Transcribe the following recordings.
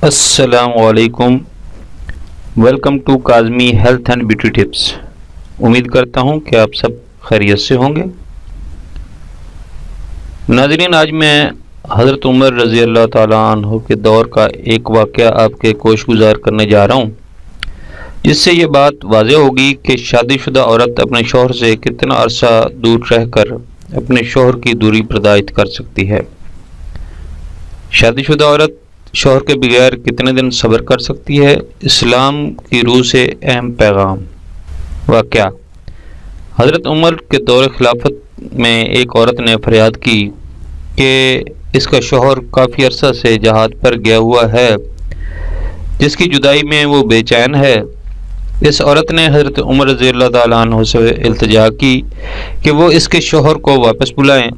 السلام علیکم، welcome to Kazmi health and beauty tips. امید کرتا ہوں کہ آپ سب خیریت سے ہوں گے۔ ناظرین، آج میں حضرت عمر رضی اللہ تعالیٰ عنہ کے دور کا ایک واقعہ آپ کے گوش گزار کرنے جا رہا ہوں، جس سے یہ بات واضح ہوگی کہ شادی شدہ عورت اپنے شوہر سے کتنا عرصہ دور رہ کر اپنے شوہر کی دوری برداشت کر سکتی ہے۔ شادی شدہ عورت شوہر کے بغیر کتنے دن صبر کر سکتی ہے؟ اسلام کی روح سے اہم پیغام۔ واقعہ: حضرت عمر کے دور خلافت میں ایک عورت نے فریاد کی کہ اس کا شوہر کافی عرصہ سے جہاد پر گیا ہوا ہے، جس کی جدائی میں وہ بے چین ہے۔ اس عورت نے حضرت عمر رضی اللہ تعالیٰ عنہ سے التجا کی کہ وہ اس کے شوہر کو واپس بلائیں۔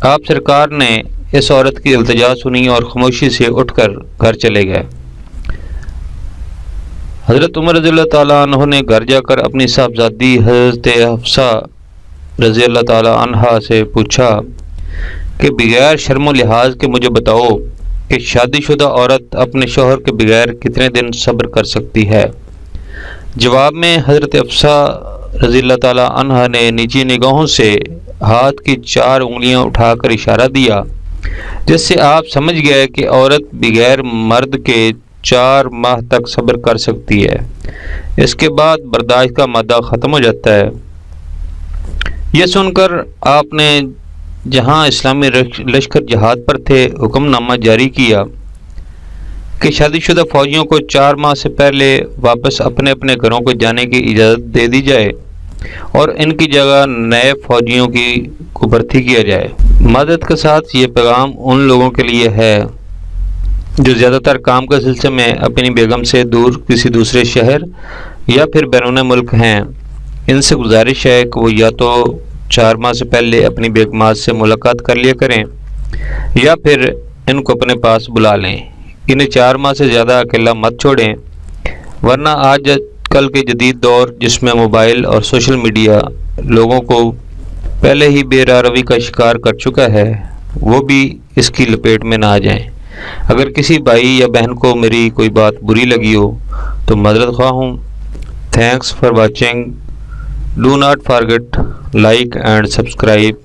آپ سرکار نے اس عورت کی التجا سنی اور خاموشی سے اٹھ کر گھر چلے گئے۔ حضرت عمر رضی اللہ تعالیٰ عنہ نے گھر جا کر اپنی صاحبزادی حضرت حفصہ رضی اللہ تعالیٰ عنہا سے پوچھا کہ بغیر شرم و لحاظ کے مجھے بتاؤ کہ شادی شدہ عورت اپنے شوہر کے بغیر کتنے دن صبر کر سکتی ہے۔ جواب میں حضرت حفصہ رضی اللہ تعالیٰ عنہا نے نیچی نگاہوں سے ہاتھ کی 4 انگلیاں اٹھا کر اشارہ دیا، جس سے آپ سمجھ گئے کہ عورت بغیر مرد کے 4 ماہ تک صبر کر سکتی ہے۔ اس کے بعد برداشت کا مادہ ختم ہو جاتا ہے۔ یہ سن کر آپ نے جہاں اسلامی لشکر جہاد پر تھے، حکم نامہ جاری کیا کہ شادی شدہ فوجیوں کو 4 ماہ سے پہلے واپس اپنے اپنے گھروں کو جانے کی اجازت دے دی جائے اور ان کی جگہ نئے فوجیوں کو بھرتی کیا جائے۔ معذرت کے ساتھ یہ پیغام ان لوگوں کے لیے ہے جو زیادہ تر کام کے سلسلے میں اپنی بیگم سے دور کسی دوسرے شہر یا پھر بیرون ملک ہیں۔ ان سے گزارش ہے کہ وہ یا تو 4 ماہ سے پہلے اپنی بیگمات سے ملاقات کر لیا کریں یا پھر ان کو اپنے پاس بلا لیں۔ انہیں 4 ماہ سے زیادہ اکیلا مت چھوڑیں، ورنہ آج کل کے جدید دور جس میں موبائل اور سوشل میڈیا لوگوں کو پہلے ہی بے راہ کا شکار کر چکا ہے، وہ بھی اس کی لپیٹ میں نہ آ جائیں۔ اگر کسی بھائی یا بہن کو میری کوئی بات بری لگی ہو تو معذرت خواہ ہوں۔ Thanks for watching. Do not forget like and subscribe